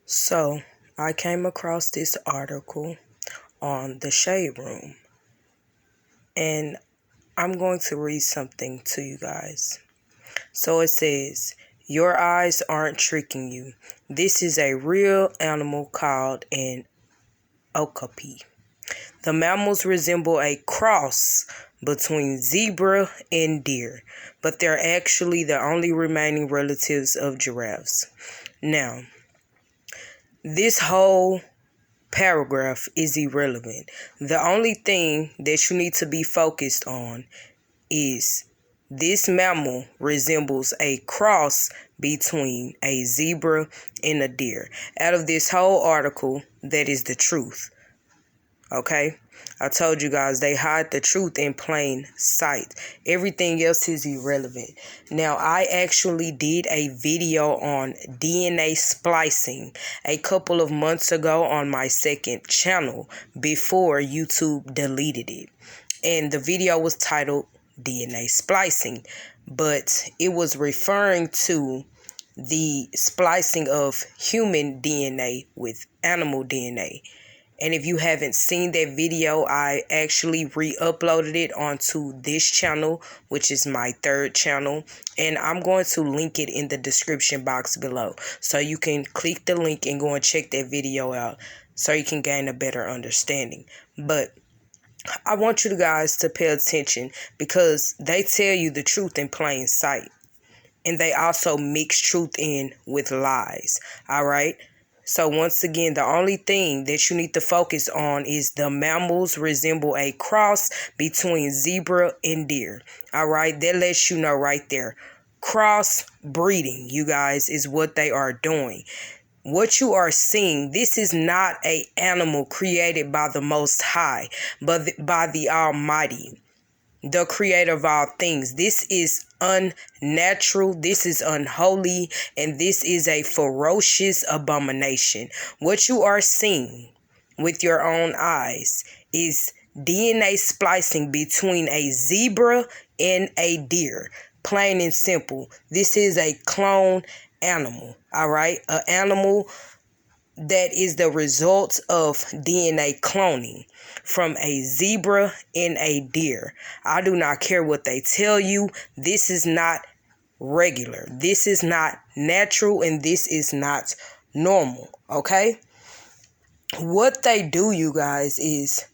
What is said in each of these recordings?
So, I came across this article on the Shade Room, and I'm going to read something to you guys. So it says, "Your eyes aren't tricking you. This is a real animal called an okapi. The mammals resemble a cross between zebra and deer, but they're actually the only remaining relatives of giraffes." Now, this whole paragraph is irrelevant. The only thing that you need to be focused on is this mammal resembles a cross between a zebra and a deer. Out of this whole article, that is the truth. Okay? I told you guys they hide the truth in plain sight. Everything else is irrelevant. Now, I actually did a video on DNA splicing a couple of months ago on my second channel before YouTube deleted it. And the video was titled DNA splicing, but it was referring to the splicing of human DNA with animal DNA. And if you haven't seen that video, I actually re-uploaded it onto this channel, which is my third channel. And I'm going to link it in the description box below. So you can click the link and go and check that video out so you can gain a better understanding. But I want you guys to pay attention because they tell you the truth in plain sight. And they also mix truth in with lies. All right? So once again, the only thing that you need to focus on is the mammals resemble a cross between zebra and deer. All right, that lets you know right there. Cross breeding, you guys, is what they are doing. What you are seeing, this is not an animal created by the Most High, but by the Almighty, the creator of all things. This is unnatural, this is unholy, and this is a ferocious abomination. What you are seeing with your own eyes is DNA splicing between a zebra and a deer. Plain and simple. This is a clone animal, all right? An animal that is the result of DNA cloning from a zebra and a deer. I do not care what they tell you. This is not regular. This is not natural, and this is not normal, okay? What they do, you guys, is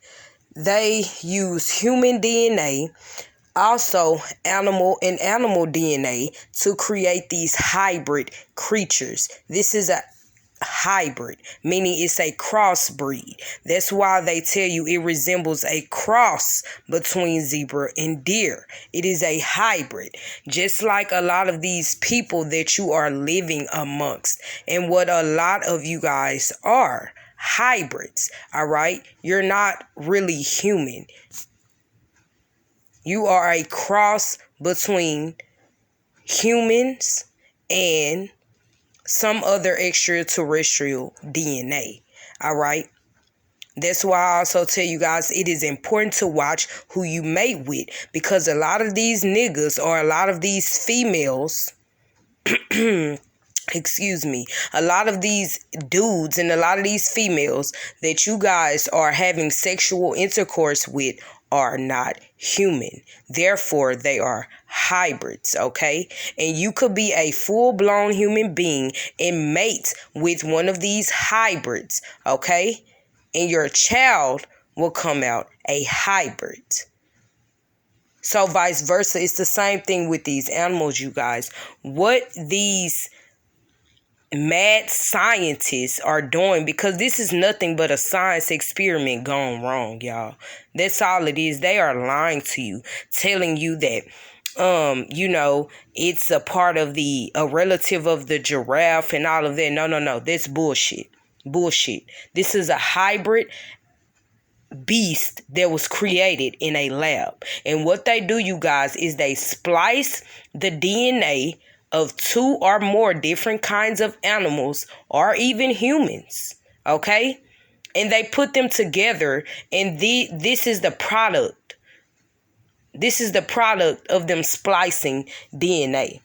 they use human DNA, also animal DNA, to create these hybrid creatures. This is a hybrid, meaning it's a crossbreed. That's why they tell you it resembles a cross between zebra and deer. It is a hybrid, just like a lot of these people that you are living amongst, and what a lot of you guys are hybrids. All right, you're not really human. You are a cross between humans and some other extraterrestrial DNA. All right. That's why I also tell you guys it is important to watch who you mate with, because a lot of these niggas or a lot of these females, excuse me, a lot of these dudes and a lot of these females that you guys are having sexual intercourse with are not human. Therefore, they are hybrids, okay? And you could be a full-blown human being and mate with one of these hybrids, okay? And your child will come out a hybrid. So vice versa, it's the same thing with these animals, you guys. What these mad scientists are doing, because this is nothing but a science experiment gone wrong, y'all. That's all it is. They are lying to you, telling you that it's a part of a relative of the giraffe and all of that. No, that's bullshit. This is a hybrid beast that was created in a lab. And what they do, you guys, is they splice the DNA of two or more different kinds of animals or even humans, okay? And they put them together, and this is the product. This is the product of them splicing DNA.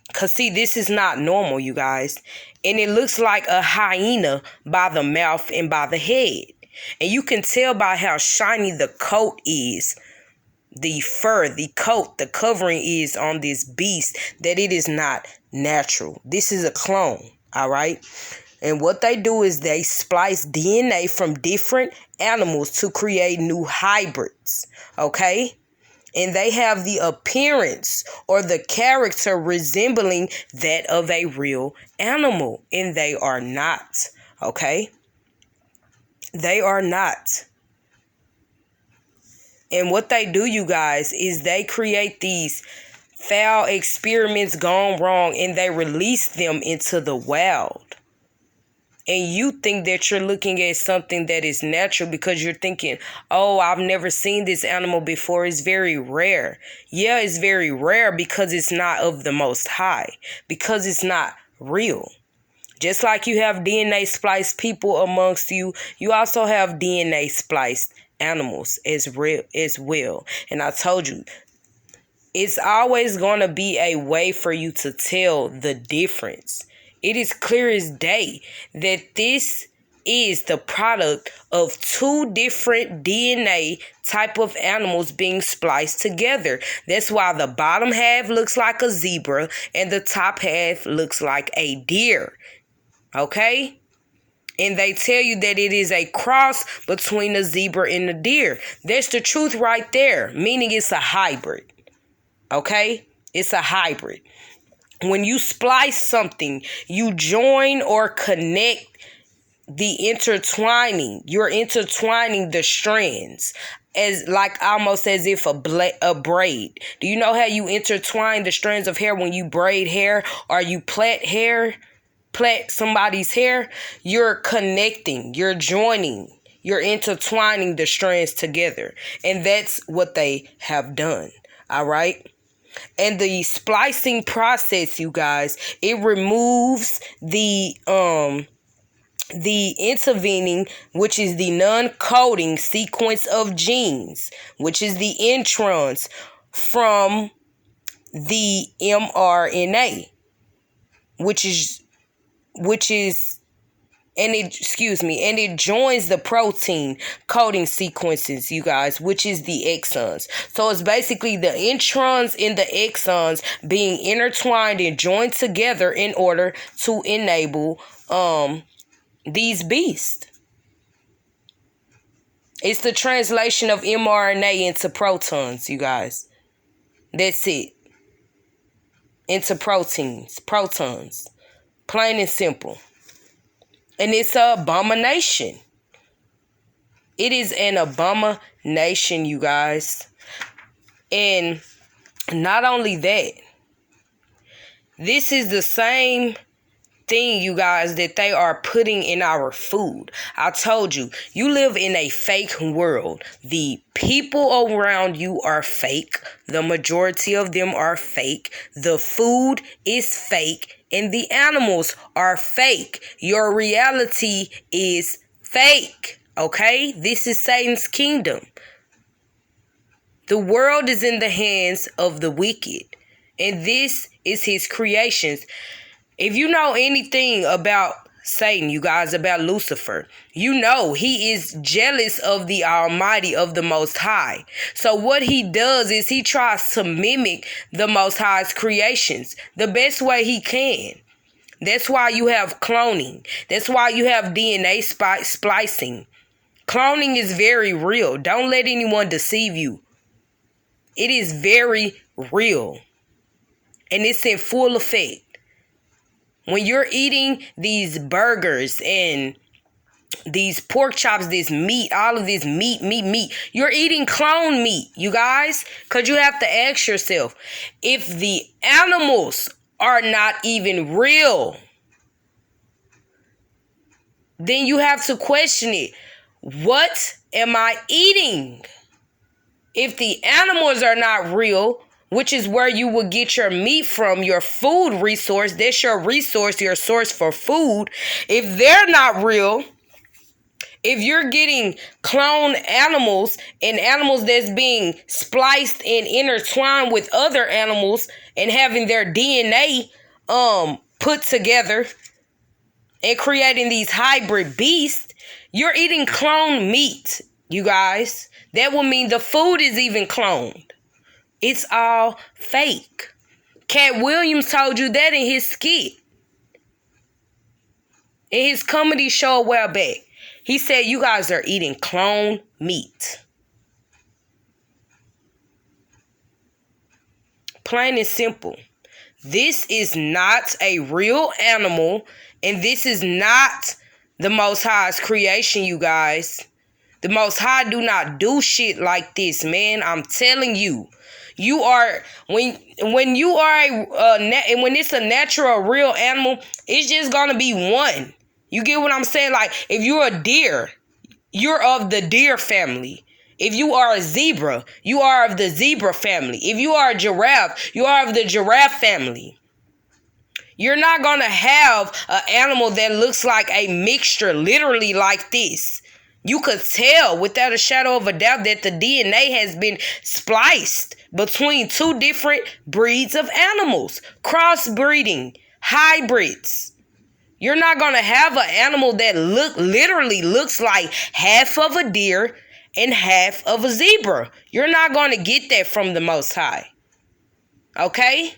Because, see, this is not normal, you guys. And it looks like a hyena by the mouth and by the head. And you can tell by how shiny the coat is, the fur, the coat, the covering is on this beast, that it is not natural. This is a clone, all right? And what they do is they splice DNA from different animals to create new hybrids, okay? And they have the appearance or the character resembling that of a real animal. And they are not, okay? They are not. And what they do, you guys, is they create these foul experiments gone wrong and they release them into the wild. And you think that you're looking at something that is natural because you're thinking, oh, I've never seen this animal before. It's very rare. Yeah, it's very rare because it's not of the Most High, because it's not real. Just like you have DNA spliced people amongst you, you also have DNA spliced animals as well. And I told you, it's always going to be a way for you to tell the difference. It is clear as day that this is the product of two different DNA type of animals being spliced together. That's why the bottom half looks like a zebra and the top half looks like a deer. Okay? And they tell you that it is a cross between a zebra and a deer. That's the truth right there, meaning it's a hybrid. Okay? It's a hybrid. When you splice something, you join or connect the intertwining. You're intertwining the strands as like almost as if a braid. Do you know how you intertwine the strands of hair when you braid hair or you plait somebody's hair? You're connecting, you're joining, you're intertwining the strands together. And that's what they have done. All right. And the splicing process, you guys, it removes the intervening, which is the non-coding sequence of genes, which is the introns from the mRNA, which is and it joins the protein coding sequences, you guys, which is the exons. So it's basically the introns in the exons being intertwined and joined together in order to enable these beasts. It's the translation of mRNA into protons, you guys. That's it. Into protons. Plain and simple. And it's an abomination. It is an abomination, you guys. And not only that, this is the same thing, you guys, that they are putting in our food. I told you, you live in a fake world. The people around you are fake. The majority of them are fake. The food is fake. And the animals are fake. Your reality is fake. Okay? This is Satan's kingdom. The world is in the hands of the wicked. And this is his creations. If you know anything about Satan, you guys, about Lucifer, you know he is jealous of the Almighty, of the Most High. So what he does is he tries to mimic the Most High's creations the best way he can. That's why you have cloning. That's why you have DNA splicing. Cloning is very real. Don't let anyone deceive you. It is very real. And it's in full effect. When you're eating these burgers and these pork chops, this meat, all of this meat, you're eating clone meat, you guys. Because you have to ask yourself, if the animals are not even real, then you have to question it. What am I eating? If the animals are not real, which is where you will get your meat from, your food resource, that's your resource, your source for food. If they're not real, if you're getting cloned animals and animals that's being spliced and intertwined with other animals and having their DNA put together and creating these hybrid beasts, you're eating cloned meat, you guys. That would mean the food is even cloned. It's all fake. Cat Williams told you that in his skit. In his comedy show a while back. He said you guys are eating cloned meat. Plain and simple. This is not a real animal, and this is not the Most High's creation, you guys. The Most High do not do shit like this, man. I'm telling you. You are, when you are when it's a natural, real animal, it's just gonna be one. You get what I'm saying? Like, if you're a deer, you're of the deer family. If you are a zebra, you are of the zebra family. If you are a giraffe, you are of the giraffe family. You're not going to have an animal that looks like a mixture, literally like this. You could tell without a shadow of a doubt that the DNA has been spliced between two different breeds of animals. Crossbreeding, hybrids. You're not going to have an animal that literally looks like half of a deer and half of a zebra. You're not going to get that from the Most High. Okay?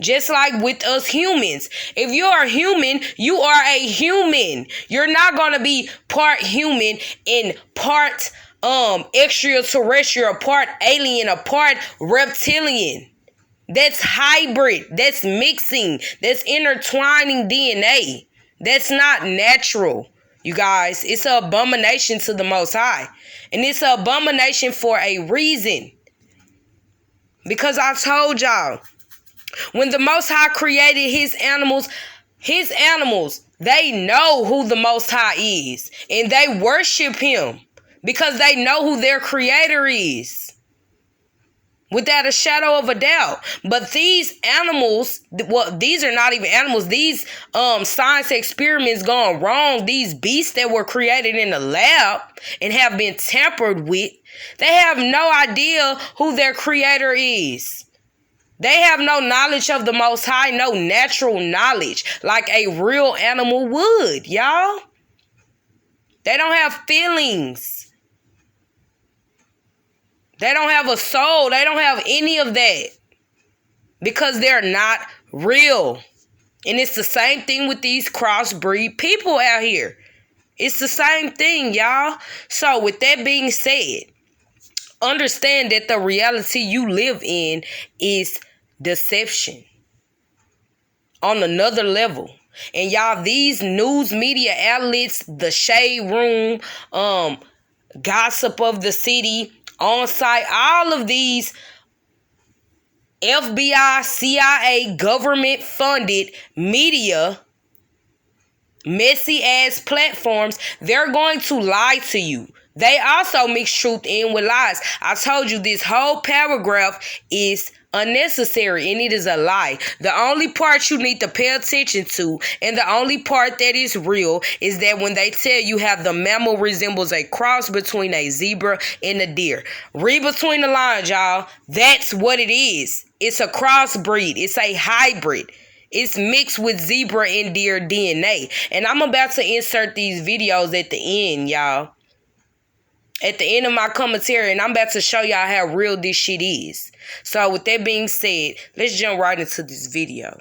Just like with us humans. If you're a human, you are a human. You're not going to be part human and part extraterrestrial, part alien, a part reptilian. That's hybrid. That's mixing. That's intertwining DNA. That's not natural, you guys. It's an abomination to the Most High. And it's an abomination for a reason. Because I told y'all, when the Most High created his animals, they know who the Most High is. And they worship him because they know who their creator is. Without a shadow of a doubt. But these animals, well, these are not even animals. These science experiments gone wrong. These beasts that were created in the lab and have been tampered with, they have no idea who their creator is. They have no knowledge of the Most High, no natural knowledge like a real animal would, y'all. They don't have feelings. They don't have a soul. They don't have any of that because they're not real. And it's the same thing with these crossbreed people out here. It's the same thing, y'all. So with that being said, understand that the reality you live in is deception on another level. And y'all, these news media outlets, the Shade Room, Gossip of the City, On Site, all of these FBI, CIA, government funded media, messy ass platforms, they're going to lie to you. They also mix truth in with lies. I told you this whole paragraph is unnecessary and it is a lie. The only part you need to pay attention to and the only part that is real is that when they tell you how the mammal resembles a cross between a zebra and a deer. Read between the lines, y'all. That's what it is. It's a crossbreed. It's a hybrid. It's mixed with zebra and deer DNA. And I'm about to insert these videos at the end, y'all. At the end of my commentary, and I'm about to show y'all how real this shit is. So with that being said, let's jump right into this video.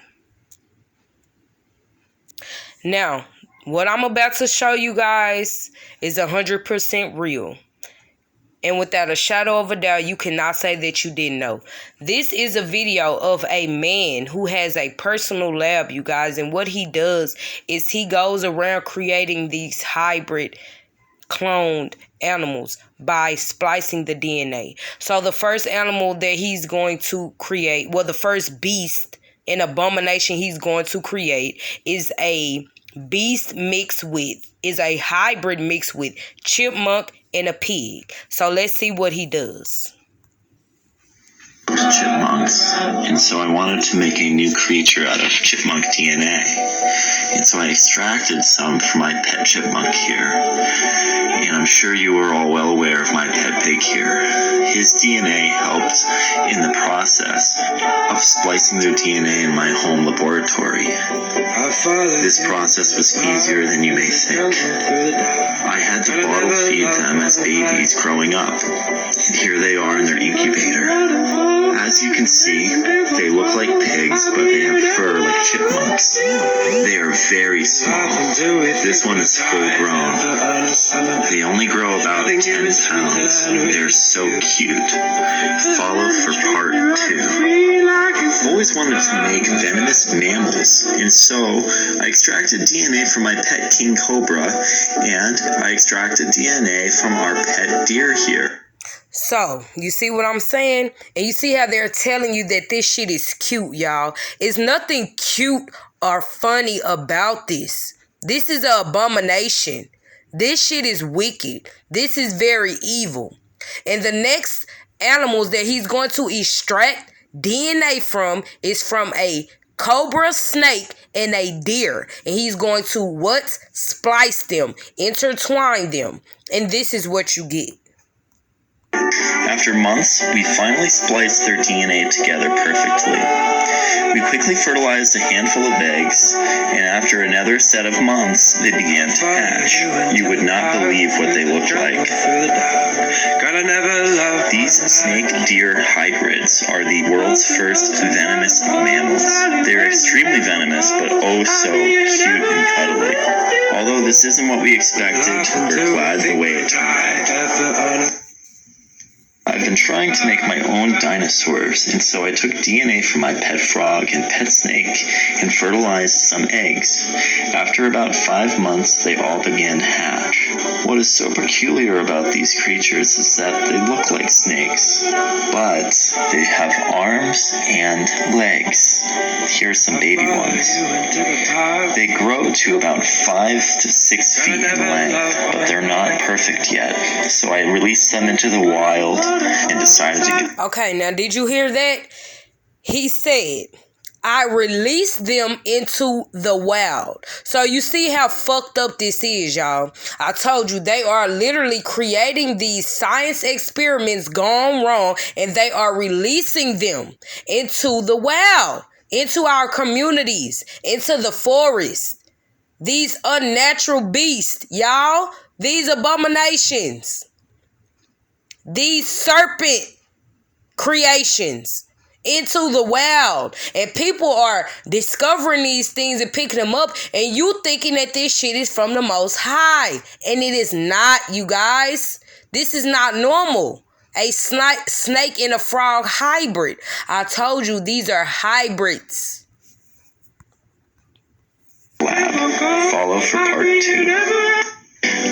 Now, what I'm about to show you guys is 100% real. And without a shadow of a doubt, you cannot say that you didn't know. This is a video of a man who has a personal lab, you guys. And what he does is he goes around creating these hybrid cloned animals by splicing the DNA. So the first animal that he's going to create, well, the first beast and abomination he's going to create is a hybrid mixed with chipmunk and a pig. So let's see what he does. Chipmunks, and so I wanted to make a new creature out of chipmunk DNA. And So I extracted some from my pet chipmunk here, and I'm sure you are all well aware of my pet pig here. His DNA helped in the process of splicing their DNA in my home laboratory. This process was easier than you may think. I had to bottle feed them as babies growing up, and here they are in their incubator. As you can see, they look like pigs, but they have fur like chipmunks. They are very small. This one is full grown. They only grow about 10 pounds. They're so cute. Follow for part 2. I've always wanted to make venomous mammals, and so I extracted DNA from my pet king cobra, and I extracted DNA from our pet deer here. So, you see what I'm saying? And you see how they're telling you that this shit is cute, y'all. It's nothing cute or funny about this. This is an abomination. This shit is wicked. This is very evil. And the next animals that he's going to extract DNA from is from a cobra, snake, and a deer. And he's going to what? Splice them, intertwine them. And this is what you get. After months, we finally spliced their DNA together perfectly. We quickly fertilized a handful of eggs, and after another set of months, they began to hatch. You would not believe what they looked like. These snake-deer hybrids are the world's first venomous mammals. They are extremely venomous, but oh so cute and cuddly. Although this isn't what we expected, we're glad the way it turned out. I've been trying to make my own dinosaurs, and so I took DNA from my pet frog and pet snake and fertilized some eggs. After about 5 months, they all began to hatch. What is so peculiar about these creatures is that they look like snakes, but they have arms and legs. Here's some baby ones. They grow to about 5 to 6 feet in length, but they're not perfect yet, so I released them into the wild and decided to get... Okay, now did you hear that? He said, I released them into the wild. So you see how fucked up this is, y'all. I told you they are literally creating these science experiments gone wrong, and they are releasing them into the wild, into our communities, into the forest. These unnatural beasts, y'all. These abominations. These serpent creations into the wild. And people are discovering these things and picking them up, and you thinking that this shit is from the Most High. And it is not, you guys. This is not normal. A snake and a frog hybrid. I told you these are hybrids. Follow for part 2.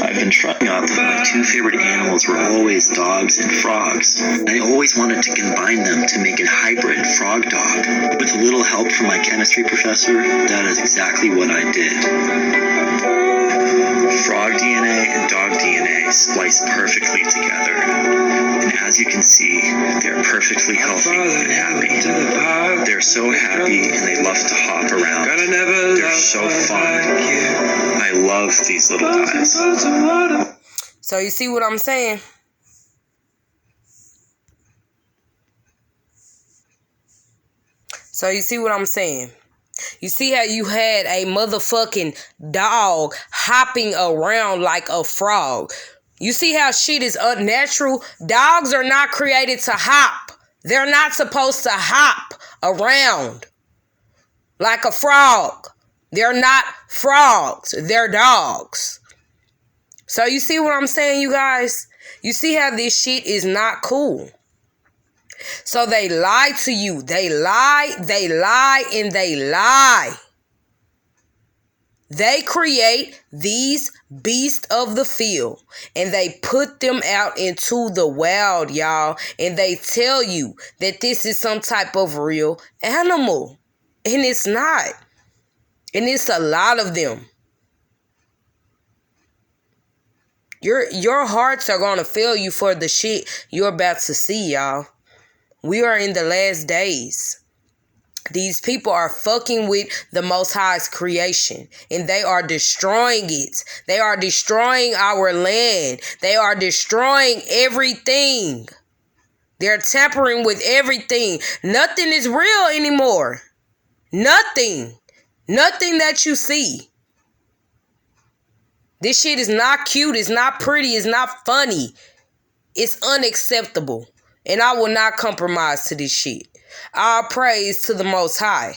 I've been trying out that my 2 favorite animals were always dogs and frogs. I always wanted to combine them to make a hybrid frog dog. With a little help from my chemistry professor, that is exactly what I did. Frog DNA and dog DNA splice perfectly together. And as you can see, they're perfectly healthy and happy. They're so happy and they love to hop around. They're so fun. I love these little guys. So you see what I'm saying? So you see what I'm saying? You see how you had a motherfucking dog hopping around like a frog. You see how shit is unnatural? Dogs are not created to hop. They're not supposed to hop around like a frog. They're not frogs. They're dogs. So you see what I'm saying, you guys? You see how this shit is not cool. So they lie to you. They lie, and they lie. They create these beasts of the field and they put them out into the wild, y'all. And they tell you that this is some type of real animal. And it's not. And it's a lot of them. Your hearts are going to fail you for the shit you're about to see, y'all. We are in the last days. These people are fucking with the Most High's creation, and they are destroying it. They are destroying our land. They are destroying everything. They're tampering with everything. Nothing is real anymore. Nothing. Nothing that you see. This shit is not cute. It's not pretty. It's not funny. It's unacceptable. And I will not compromise to this shit. All praise to the Most High.